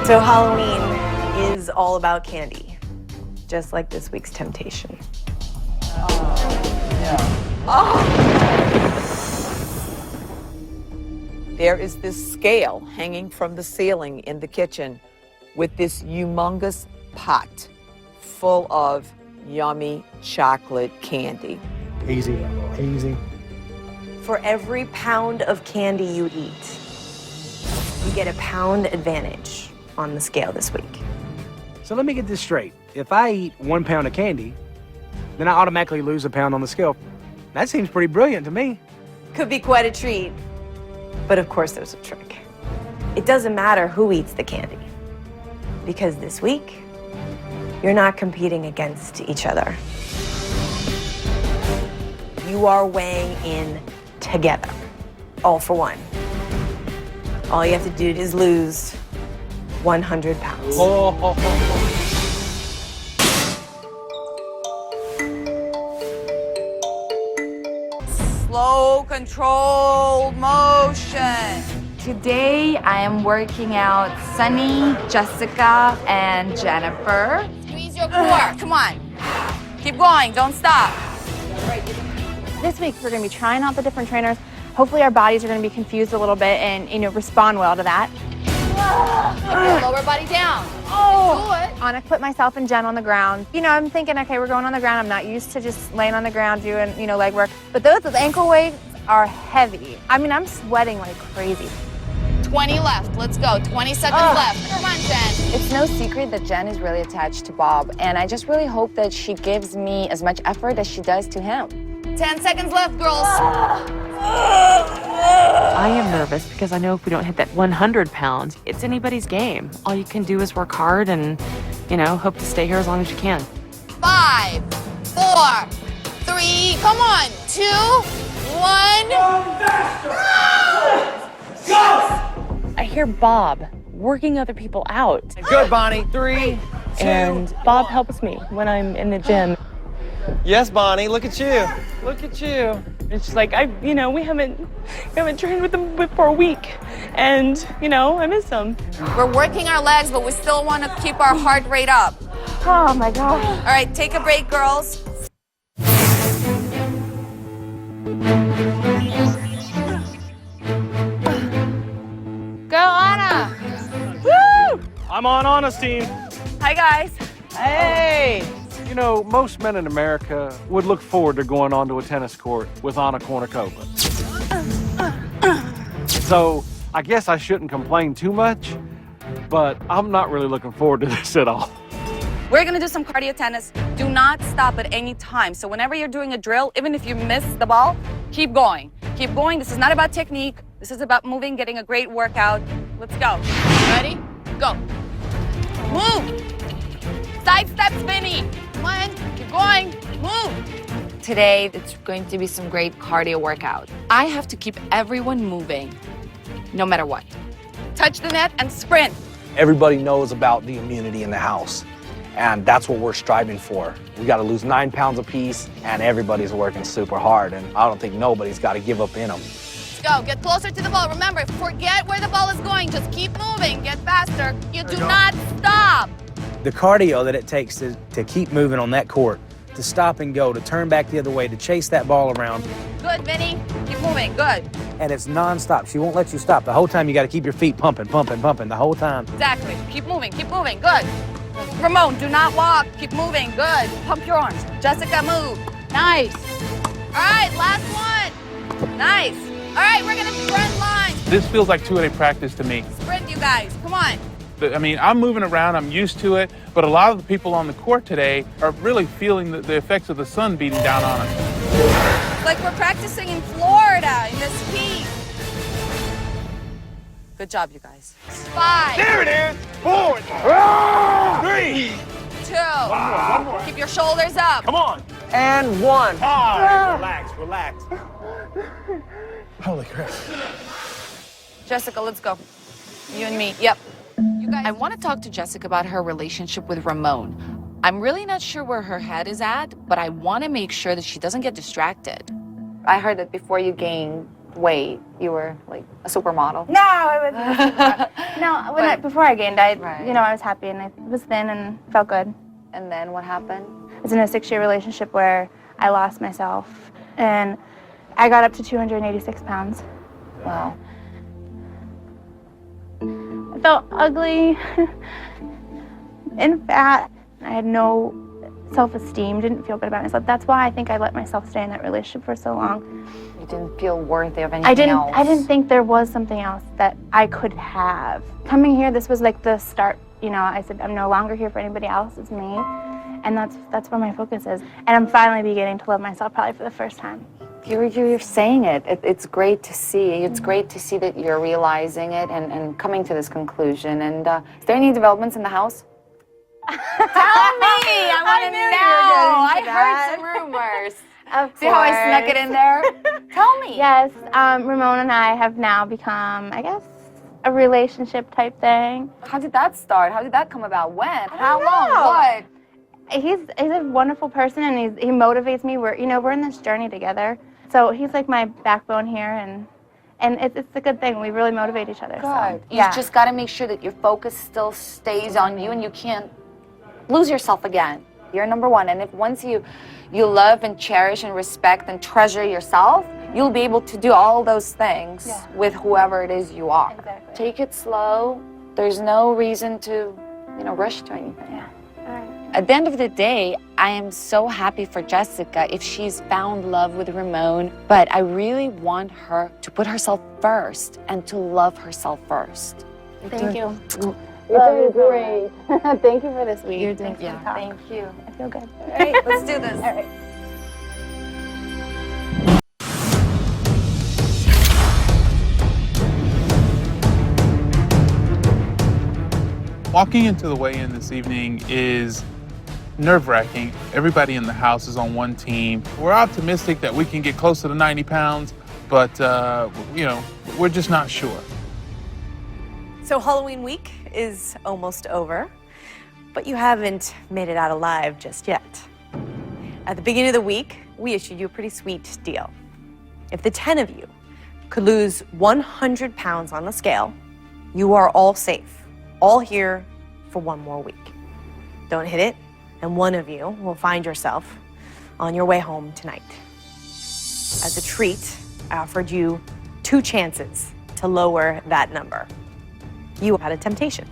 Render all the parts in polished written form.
So Halloween is all about candy, just like this week's temptation. There is this scale hanging from the ceiling in the kitchen with this humongous pot full of yummy chocolate candy. Easy, easy. For every pound of candy you eat, you get a pound advantage on the scale this week. So let me get this straight. If I eat 1 pound of candy, then I automatically lose a pound on the scale. That seems pretty brilliant to me. Could be quite a treat, but of course there's a trick. It doesn't matter who eats the candy, because this week, you're not competing against each other. You are weighing in together, all for one. All you have to do is lose 100 pounds. Slow, controlled motion. Today, I am working out Sunny, Jessica, and Jennifer. Squeeze your core. Come on. Keep going. Don't stop. This week, we're going to be trying out the different trainers. Hopefully, our bodies are going to be confused a little bit and, respond well to that. Lower body down. Oh! Do it. I'm going to put myself and Jen on the ground. I'm thinking, okay, we're going on the ground. I'm not used to just laying on the ground doing, leg work. But those ankle weights are heavy. I'm sweating like crazy. 20 left. Let's go. 20 seconds left. Come on, Jen. It's no secret that Jen is really attached to Bob, and I just really hope that she gives me as much effort as she does to him. 10 seconds left, girls. I am nervous because I know if we don't hit that 100 pounds, it's anybody's game. All you can do is work hard and, hope to stay here as long as you can. 5, 4, 3, come on. 2, 1. Go! I hear Bob working other people out. Good, Bonnie. 3, 2. And Bob helps me when I'm in the gym. Yes, Bonnie, look at you. Look at you. It's just like, we haven't trained with him for a week. And, I miss him. We're working our legs, but we still want to keep our heart rate up. Oh, my gosh. All right, take a break, girls. Go, Anna. Woo! I'm on Anna's team. Hi, guys. Hey! Most men in America would look forward to going onto a tennis court with Anna Kournikova. So I guess I shouldn't complain too much, but I'm not really looking forward to this at all. We're going to do some cardio tennis. Do not stop at any time. So whenever you're doing a drill, even if you miss the ball, keep going. Keep going. This is not about technique. This is about moving, getting a great workout. Let's go. Ready? Go. Move. Side step spinny. Come on. Keep going. Move. Today, it's going to be some great cardio workout. I have to keep everyone moving, no matter what. Touch the net and sprint. Everybody knows about the immunity in the house, and that's what we're striving for. We got to lose 9 pounds apiece, and everybody's working super hard, and I don't think nobody's got to give up in them. Let's go. Get closer to the ball. Remember, forget where the ball is going. Just keep moving. Get faster. You do not stop. The cardio that it takes to keep moving on that court, to stop and go, to turn back the other way, to chase that ball around. Good, Vinny. Keep moving. Good. And it's nonstop. She won't let you stop. The whole time you got to keep your feet pumping, pumping, pumping the whole time. Exactly. Keep moving. Keep moving. Good. Ramon, do not walk. Keep moving. Good. Pump your arms. Jessica, move. Nice. All right, last one. Nice. All right, we're going to sprint lines. This feels like two-way practice to me. Sprint, you guys. Come on. I'm moving around, I'm used to it, but a lot of the people on the court today are really feeling the effects of the sun beating down on us. It's like we're practicing in Florida in this heat. Good job, you guys. 5. There it is. 4, 3, 2. One more. Keep your shoulders up. Come on. And 1. All right, relax, relax. Holy crap. Jessica, let's go. You and me. Yep. You guys. I want to talk to Jessica about her relationship with Ramon. I'm really not sure where her head is at, but I want to make sure that she doesn't get distracted. I heard that before you gain weight? You were like a supermodel? No, I wasn't. No, before I gained, I was happy and I was thin and felt good. And then what happened? I was in a 6-year relationship where I lost myself and I got up to 286 pounds. Wow. I felt ugly and fat. I had no self-esteem, didn't feel good about myself. That's why I think I let myself stay in that relationship for so long. You didn't feel worthy of anything else? I didn't think there was something else that I could have. Coming here, this was like the start. I said, I'm no longer here for anybody else, it's me. And that's where my focus is. And I'm finally beginning to love myself probably for the first time. You're saying it. It's great to see. It's great to see that you're realizing it and coming to this conclusion. And is there any developments in the house? Tell me! I want to know! I heard some rumors. Of See how I snuck it in there? Tell me. Yes, Ramon and I have now become, I guess, a relationship type thing. How did that start? How did that come about? When? How long? What? He's a wonderful person and he motivates me. We're in this journey together. So he's like my backbone here and it's a good thing. We really motivate each other. Good. So, You just got to make sure that your focus still stays on you and you can't lose yourself again. You're number one. And if once you love and cherish and respect and treasure yourself, you'll be able to do all those things with whoever it is you are. Exactly. Take it slow. There's no reason to, rush to anything. Yeah. All right. At the end of the day, I am so happy for Jessica if she's found love with Ramon, but I really want her to put herself first and to love herself first. Thank you. You're doing great. Thank you for this week. You're doing Thank you. I feel good. All right, let's do this. All right. Walking into the weigh-in this evening is nerve-wracking. Everybody in the house is on one team. We're optimistic that we can get closer to 90 pounds, but, we're just not sure. So Halloween week is almost over, but you haven't made it out alive just yet. At the beginning of the week, we issued you a pretty sweet deal. If the 10 of you could lose 100 pounds on the scale, you are all safe, all here for one more week. Don't hit it, and one of you will find yourself on your way home tonight. As a treat, I offered you 2 chances to lower that number. You had a temptation.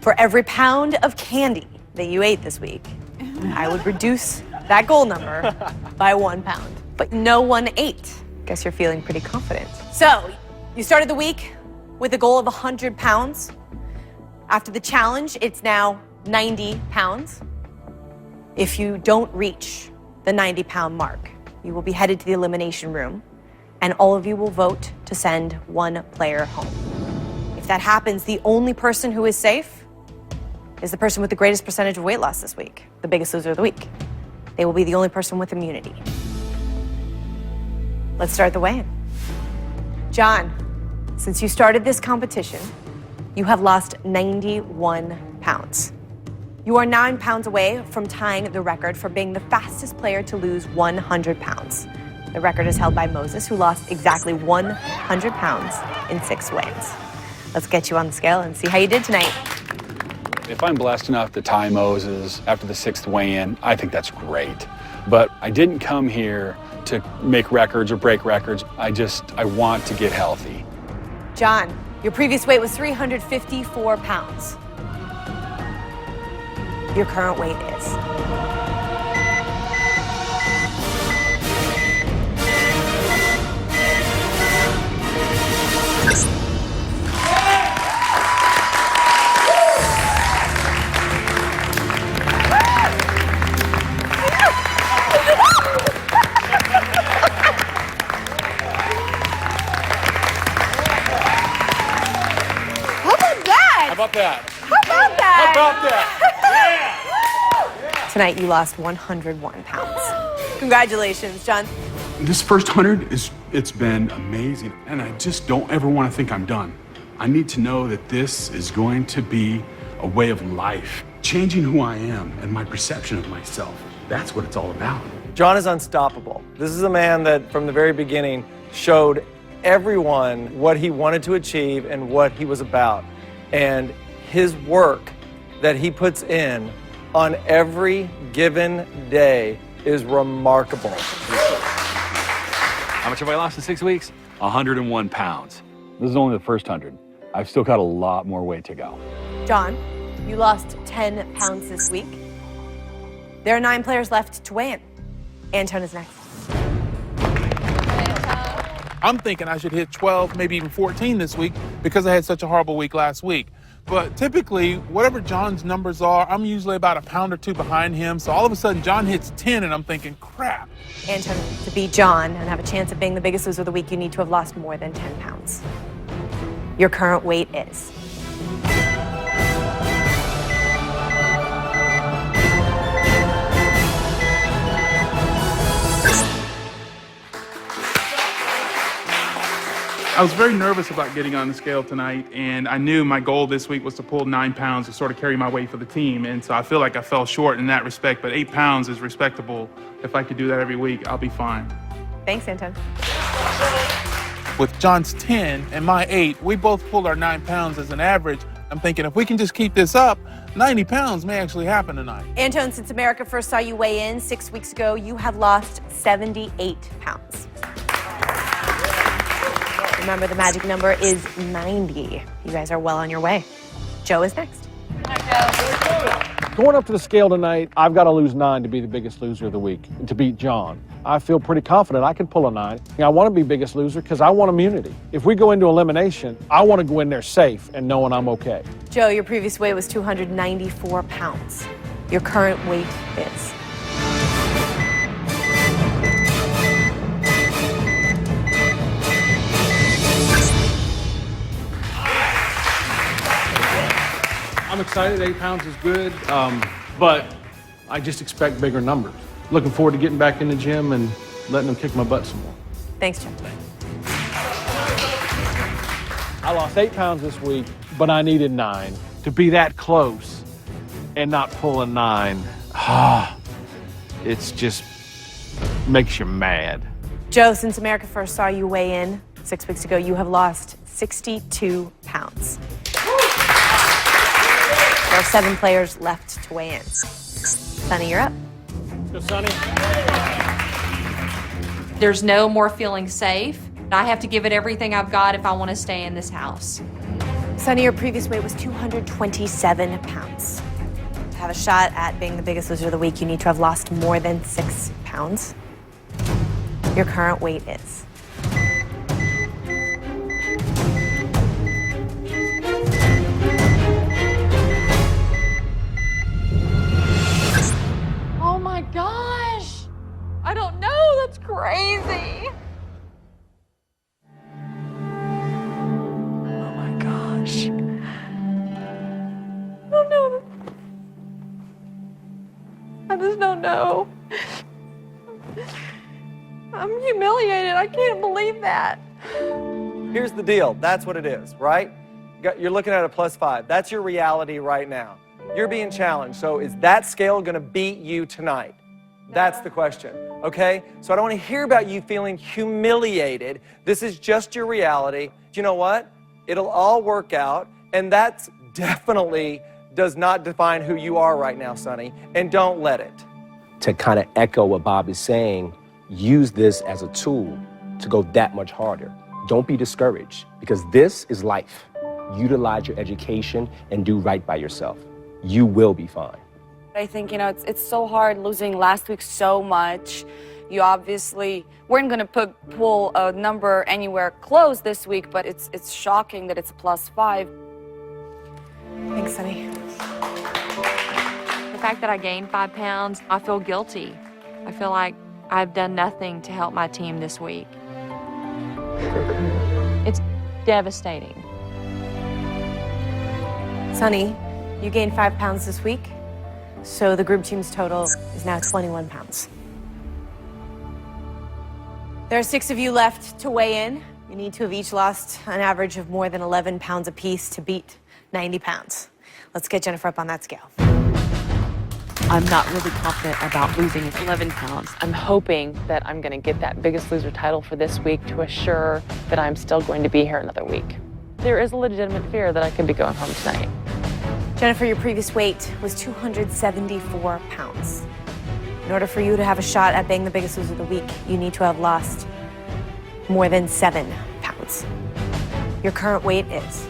For every pound of candy that you ate this week, I would reduce that goal number by 1 pound. But no one ate. Guess you're feeling pretty confident. So, you started the week with a goal of 100 pounds. After the challenge, it's now 90 pounds. If you don't reach the 90-pound mark, you will be headed to the elimination room, and all of you will vote to send one player home. If that happens, the only person who is safe is the person with the greatest percentage of weight loss this week, the biggest loser of the week. They will be the only person with immunity. Let's start the weigh-in. John, since you started this competition, you have lost 91 pounds. You are 9 pounds away from tying the record for being the fastest player to lose 100 pounds. The record is held by Moses, who lost exactly 100 pounds in 6 weigh-ins. Let's get you on the scale and see how you did tonight. If I'm blessed enough to tie Moses after the 6th weigh-in, I think that's great. But I didn't come here to make records or break records. I want to get healthy. John, your previous weight was 354 pounds. Your current weight is. How about that? How about that? How about that? Tonight, you lost 101 pounds. Congratulations, John. This first 100 it's been amazing, and I just don't ever want to think I'm done. I need to know that this is going to be a way of life, changing who I am and my perception of myself. That's what it's all about. John is unstoppable. This is a man that, from the very beginning, showed everyone what he wanted to achieve and what he was about. And his work that he puts in on every given day is remarkable. How much have I lost in 6 weeks? 101 pounds. This is only the first 100. I've still got a lot more weight to go. John, you lost 10 pounds this week. There are 9 players left to weigh in. Anton is next. I'm thinking I should hit 12, maybe even 14 this week because I had such a horrible week last week. But typically, whatever John's numbers are, I'm usually about a pound or 2 behind him. So all of a sudden, John hits 10, and I'm thinking, crap. Anton, to beat John and have a chance of being the biggest loser of the week, you need to have lost more than 10 pounds. Your current weight is... I was very nervous about getting on the scale tonight, and I knew my goal this week was to pull 9 pounds to sort of carry my weight for the team, and so I feel like I fell short in that respect, but 8 pounds is respectable. If I could do that every week, I'll be fine. Thanks, Anton. With John's 10 and my 8, we both pulled our 9 pounds as an average. I'm thinking if we can just keep this up, 90 pounds may actually happen tonight. Anton, since America first saw you weigh in 6 weeks ago, you have lost 78 pounds. Remember, the magic number is 90. You guys are well on your way. Joe is next. Going up to the scale tonight, I've got to lose 9 to be the biggest loser of the week, and to beat John. I feel pretty confident I can pull a 9. I want to be biggest loser because I want immunity. If we go into elimination, I want to go in there safe and knowing I'm okay. Joe, your previous weight was 294 pounds. Your current weight is... I'm excited, 8 pounds is good, but I just expect bigger numbers. Looking forward to getting back in the gym and letting them kick my butt some more. Thanks, Joe. I lost 8 pounds this week, but I needed 9. To be that close and not pull a 9, it's just makes you mad. Joe, since America first saw you weigh in 6 weeks ago, you have lost 62 pounds. There are 7 players left to weigh in. Sonny, you're up. Go, Sonny. There's no more feeling safe. I have to give it everything I've got if I want to stay in this house. Sonny, your previous weight was 227 pounds. To have a shot at being the biggest loser of the week, you need to have lost more than 6 pounds. Your current weight is... Oh my gosh! I don't know, that's crazy. Oh my gosh. I don't know. I just don't know. I'm humiliated. I can't believe that. Here's the deal. That's what it is, right? You're looking at a +5. That's your reality right now. You're being challenged. So is that scale going to beat you tonight? That's the question, okay? So I don't want to hear about you feeling humiliated. This is just your reality. You know what? It'll all work out, and that definitely does not define who you are right now, Sonny, and don't let it. To kind of echo what Bob is saying, use this as a tool to go that much harder. Don't be discouraged, because this is life. Utilize your education and do right by yourself. You will be fine. I think, it's so hard losing last week so much. You obviously weren't going to pull a number anywhere close this week, but it's shocking that it's +5. Thanks, Sonny. The fact that I gained 5 pounds, I feel guilty. I feel like I've done nothing to help my team this week. It's devastating. Sonny, you gained 5 pounds this week, so the group team's total is now 21 pounds. There are 6 of you left to weigh in. You need to have each lost an average of more than 11 pounds apiece to beat 90 pounds. Let's get Jennifer up on that scale. I'm not really confident about losing 11 pounds. I'm hoping that I'm going to get that Biggest Loser title for this week to assure that I'm still going to be here another week. There is a legitimate fear that I could be going home tonight. Jennifer, your previous weight was 274 pounds. In order for you to have a shot at being the Biggest Loser of the week, you need to have lost more than 7 pounds. Your current weight is...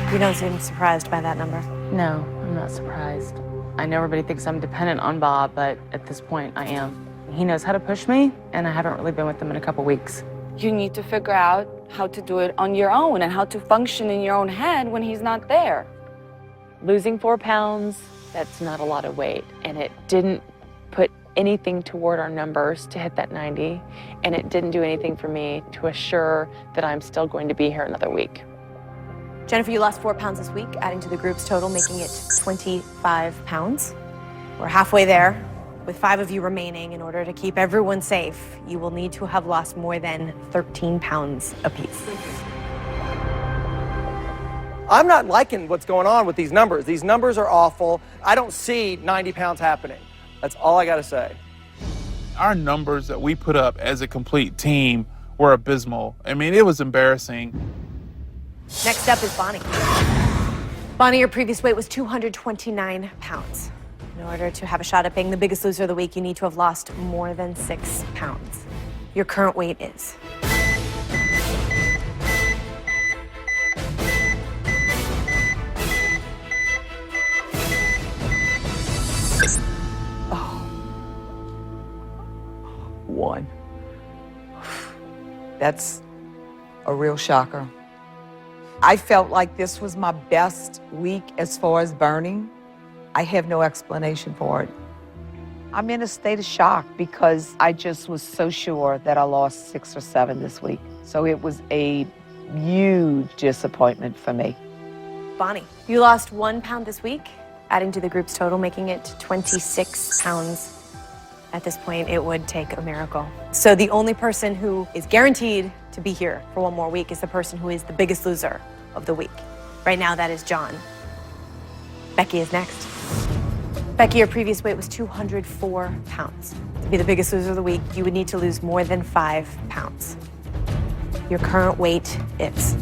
You don't seem surprised by that number. No, I'm not surprised. I know everybody thinks I'm dependent on Bob, but at this point I am. He knows how to push me, and I haven't really been with him in a couple weeks. You need to figure out how to do it on your own and how to function in your own head when he's not there. Losing 4 pounds, that's not a lot of weight, and it didn't put anything toward our numbers to hit that 90, and it didn't do anything for me to assure that I'm still going to be here another week. Jennifer, you lost 4 pounds this week, adding to the group's total, making it 25 pounds. We're halfway there. With 5 of you remaining, in order to keep everyone safe, you will need to have lost more than 13 pounds apiece. I'm not liking what's going on with these numbers. These numbers are awful. I don't see 90 pounds happening. That's all I got to say. Our numbers that we put up as a complete team were abysmal. I mean, it was embarrassing. Next up is Bonnie. Bonnie, your previous weight was 229 pounds. In order to have a shot at being the Biggest Loser of the week, you need to have lost more than 6 pounds. Your current weight is... One. That's a real shocker. I felt like this was my best week as far as burning. I have no explanation for it. I'm in a state of shock because I just was so sure that I lost 6 or 7 this week. So it was a huge disappointment for me. Bonnie, you lost 1 pound this week, adding to the group's total, making it 26 pounds. At this point, it would take a miracle. So the only person who is guaranteed to be here for 1 more week is the person who is the Biggest Loser of the week. Right now, that is John. Becky is next. Becky, your previous weight was 204 pounds. To be the Biggest Loser of the week, you would need to lose more than 5 pounds. Your current weight is...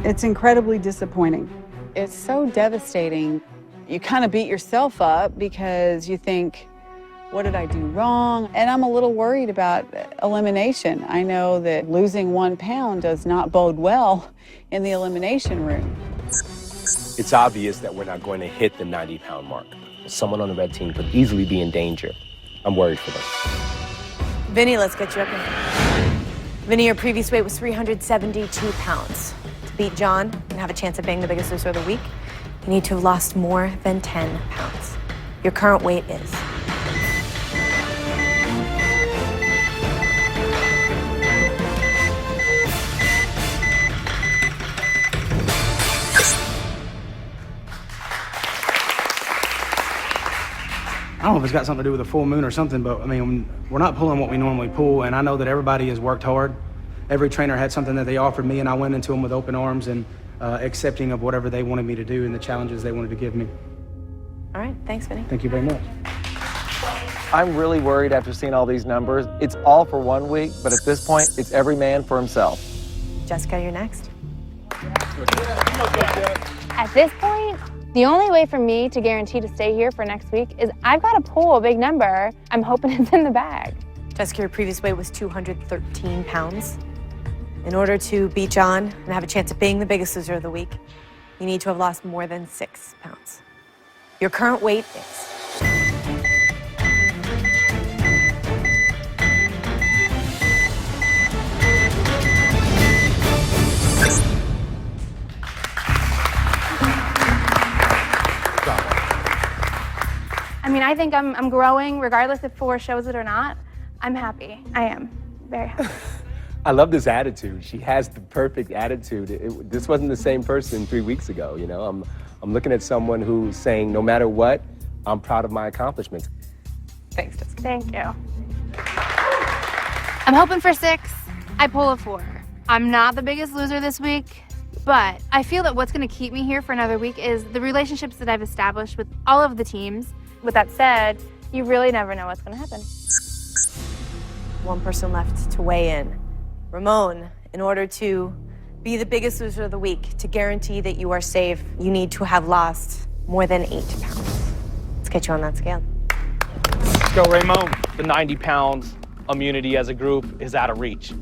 It's incredibly disappointing. It's so devastating. You kind of beat yourself up because you think, what did I do wrong? And I'm a little worried about elimination. I know that losing 1 pound does not bode well in the elimination room. It's obvious that we're not going to hit the 90-pound mark. Someone on the red team could easily be in danger. I'm worried for them. Vinny, let's get you up here. Vinny, your previous weight was 372 pounds. To beat John and have a chance at being the Biggest Loser of the week, you need to have lost more than 10 pounds. Your current weight is... I don't know if it's got something to do with the full moon or something, but I mean, we're not pulling what we normally pull, and I know that everybody has worked hard. Every trainer had something that they offered me, and I went into them with open arms and accepting of whatever they wanted me to do and the challenges they wanted to give me. All right, thanks, Vinny. Thank you very much. I'm really worried after seeing all these numbers. It's all for 1 week, but at this point, it's every man for himself. Jessica, you're next. At this point, the only way for me to guarantee to stay here for next week is I've got to pull a big number. I'm hoping it's in the bag. Jessica, your previous weight was 213 pounds. In order to beat John and have a chance at being the Biggest Loser of the week, you need to have lost more than 6 pounds. Your current weight is... I mean, I think I'm growing, regardless if 4 shows it or not. I'm happy. I am very happy. I love this attitude. She has the perfect attitude. This wasn't the same person 3 weeks ago, you know? I'm looking at someone who's saying, no matter what, I'm proud of my accomplishments. Thanks, Jessica. Thank you. I'm hoping for 6. I pull a 4. I'm not the biggest loser this week, but I feel that what's going to keep me here for another week is the relationships that I've established with all of the teams. With that said, you really never know what's going to happen. One person left to weigh in. Ramon, in order to be the biggest loser of the week, to guarantee that you are safe, you need to have lost more than 8 pounds. Let's get you on that scale. Let's go, Ramon. The 90 pounds immunity as a group is out of reach.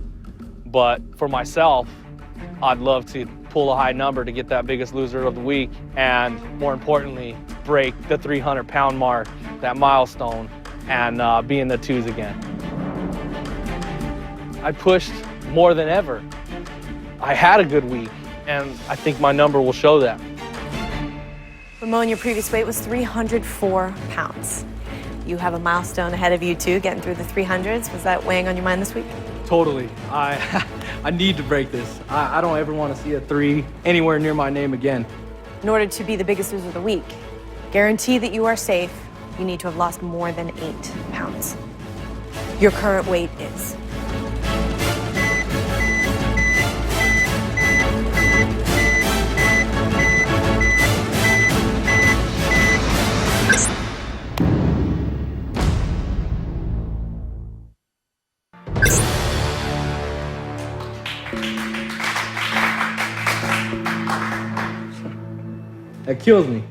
But for myself, I'd love to pull a high number to get that biggest loser of the week, and more importantly, break the 300-pound mark, that milestone, and be in the 2s again. I pushed more than ever. I had a good week, and I think my number will show that. Ramon, your previous weight was 304 pounds. You have a milestone ahead of you too, getting through the 300s. Was that weighing on your mind this week? Totally. I need to break this. I don't ever want to see a 3 anywhere near my name again. In order to be the biggest loser of the week, guarantee that you are safe, you need to have lost more than 8 pounds. Your current weight is. That kills me.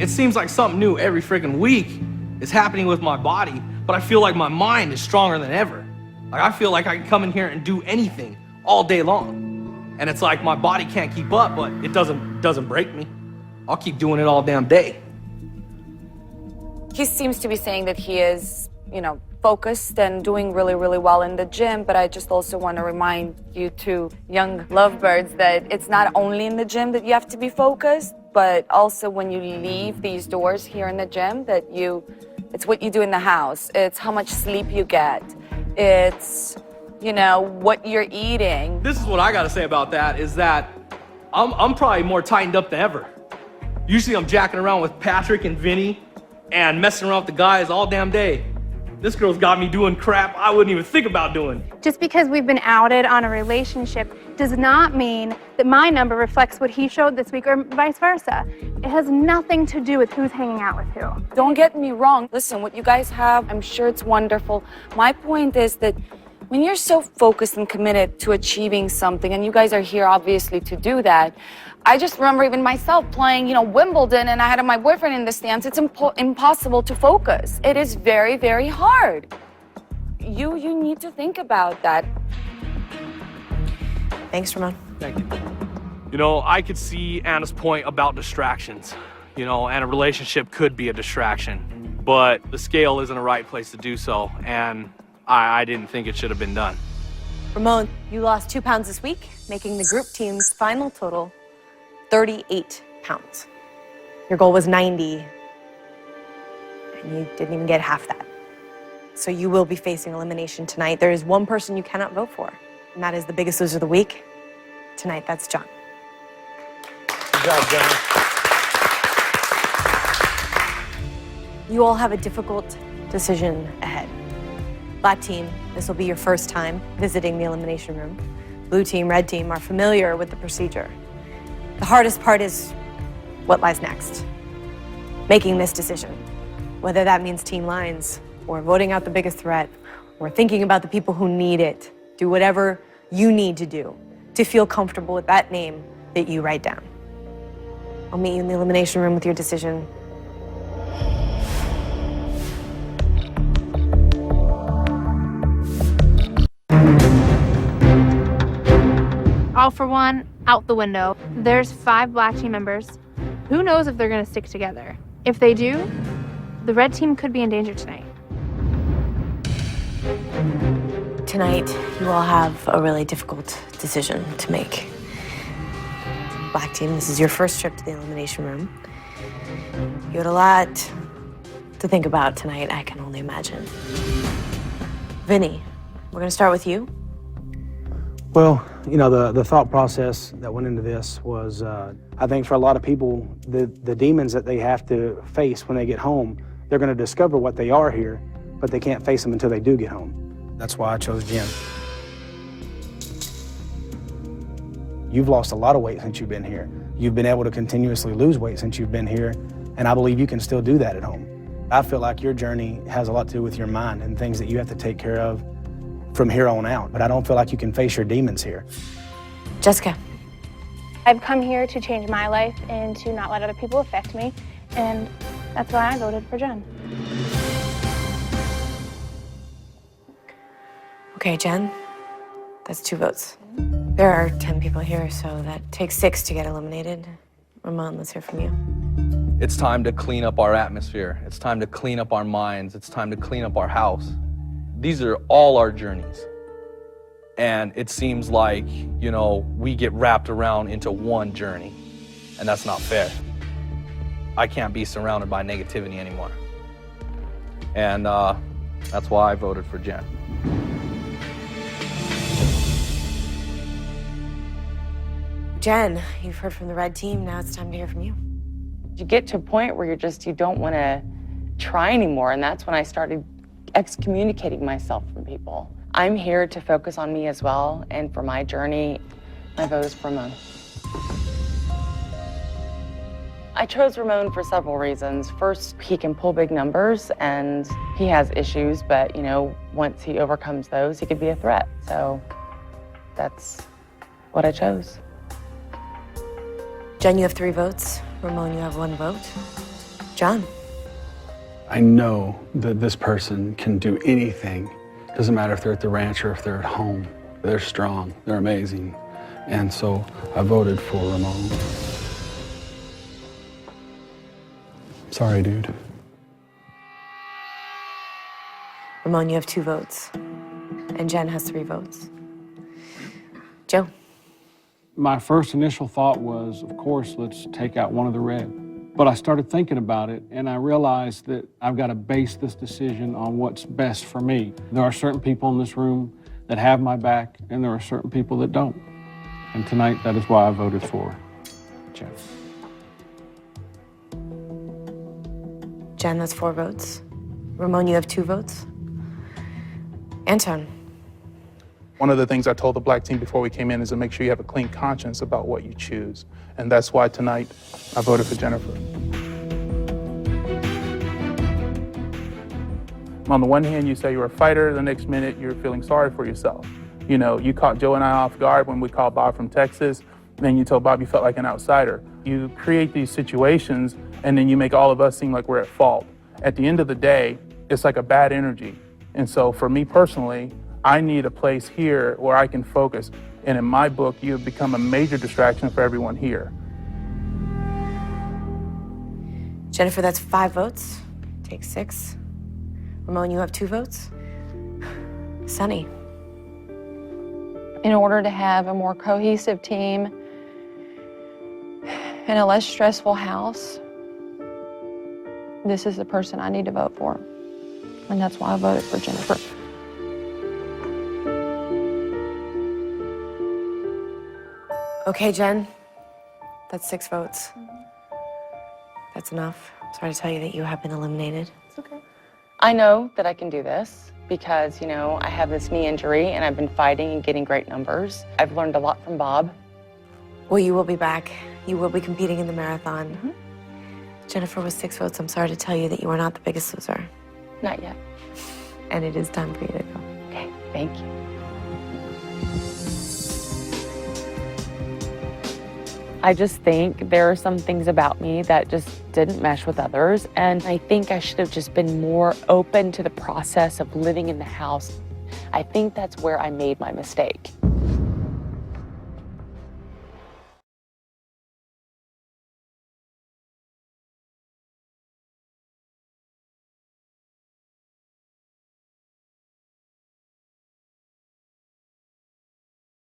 It seems like something new every freaking week is happening with my body, but I feel like my mind is stronger than ever. Like I feel like I can come in here and do anything all day long. And it's like my body can't keep up, but it doesn't break me. I'll keep doing it all damn day. He seems to be saying that he is, focused and doing really, really well in the gym, but I just also want to remind you two young lovebirds that it's not only in the gym that you have to be focused, but also when you leave these doors here in the gym, that it's what you do in the house. It's how much sleep you get. It's, what you're eating. This is what I gotta say about that, is that I'm probably more tightened up than ever. Usually I'm jacking around with Patrick and Vinny and messing around with the guys all damn day. This girl's got me doing crap I wouldn't even think about doing. Just because we've been outed on a relationship does not mean that my number reflects what he showed this week or vice versa. It has nothing to do with who's hanging out with who. Don't get me wrong. Listen, what you guys have, I'm sure it's wonderful. My point is that when you're so focused and committed to achieving something, and you guys are here obviously to do that, I just remember even myself playing, Wimbledon, and I had my boyfriend in the stands. It's impossible to focus. It is very, very hard. You need to think about that. Thanks, Ramon. Thank you. I could see Anna's point about distractions, and a relationship could be a distraction, but the scale isn't the right place to do so, and I didn't think it should have been done. Ramon, you lost 2 pounds this week, making the group team's final total 38 pounds. Your goal was 90, and you didn't even get half that. So you will be facing elimination tonight. There is one person you cannot vote for, and that is the biggest loser of the week. Tonight, that's John. Good job, John. You all have a difficult decision ahead. Black team, this will be your first time visiting the elimination room. Blue team, red team are familiar with the procedure. The hardest part is what lies next. Making this decision, whether that means team lines or voting out the biggest threat or thinking about the people who need it. Do whatever you need to do to feel comfortable with that name that you write down. I'll meet you in the elimination room with your decision. All for one, out the window. There's 5 black team members. Who knows if they're gonna stick together? If they do, the red team could be in danger tonight. Tonight, you all have a really difficult decision to make. Black team, this is your first trip to the elimination room. You had a lot to think about tonight, I can only imagine. Vinny, we're gonna start with you. Well, you know, the thought process that went into this was, I think for a lot of people, the demons that they have to face when they get home, they're gonna discover what they are here, but they can't face them until they do get home. That's why I chose Jen. You've lost a lot of weight since you've been here. You've been able to continuously lose weight since you've been here, and I believe you can still do that at home. I feel like your journey has a lot to do with your mind and things that you have to take care of from here on out, but I don't feel like you can face your demons here. Jessica. I've come here to change my life and to not let other people affect me, and that's why I voted for Jen. Okay, Jen, that's 2 votes. There are 10 people here, so that takes 6 to get eliminated. Ramon, let's hear from you. It's time to clean up our atmosphere. It's time to clean up our minds. It's time to clean up our house. These are all our journeys. And it seems like, you know, we get wrapped around into one journey, and that's not fair. I can't be surrounded by negativity anymore. And that's why I voted for Jen. Jen, you've heard from the red team, now it's time to hear from you. You get to a point where you don't want to try anymore, and that's when I started excommunicating myself from people. I'm here to focus on me as well, and for my journey, my vote is for Ramon. I chose Ramon for several reasons. First, he can pull big numbers, and he has issues, but you know, once he overcomes those, he could be a threat. So that's what I chose. Jen, you have 3 votes. Ramon, you have 1 vote. John. I know that this person can do anything. Doesn't matter if they're at the ranch or if they're at home. They're strong, they're amazing. And so I voted for Ramon. Sorry, dude. Ramon, you have 2 votes. And Jen has 3 votes. Joe. My first initial thought was, of course, let's take out one of the red. But I started thinking about it, and I realized that I've got to base this decision on what's best for me. There are certain people in this room that have my back, and there are certain people that don't. And tonight, that is why I voted for Jen. Jen, that's 4 votes. Ramon, you have 2 votes. Anton. One of the things I told the black team before we came in is to make sure you have a clean conscience about what you choose. And that's why tonight I voted for Jennifer. On the one hand, you say you're a fighter, the next minute you're feeling sorry for yourself. You know, you caught Joe and I off guard when we called Bob from Texas, then you told Bob you felt like an outsider. You create these situations and then you make all of us seem like we're at fault. At the end of the day, it's like a bad energy. And so for me personally, I need a place here where I can focus. And in my book, you have become a major distraction for everyone here. Jennifer, that's 5 votes. Take 6. Ramon, you have 2 votes. Sunny. In order to have a more cohesive team and a less stressful house, this is the person I need to vote for. And that's why I voted for Jennifer. Okay, Jen, that's 6 votes. That's enough. Sorry to tell you that you have been eliminated. It's okay. I know that I can do this because, you know, I have this knee injury and I've been fighting and getting great numbers. I've learned a lot from Bob. Well, you will be back. You will be competing in the marathon. Mm-hmm. Jennifer, with 6 votes, I'm sorry to tell you that you are not the biggest loser. Not yet. And it is time for you to go. Okay, thank you. I just think there are some things about me that just didn't mesh with others, and I think I should have just been more open to the process of living in the house. I think that's where I made my mistake.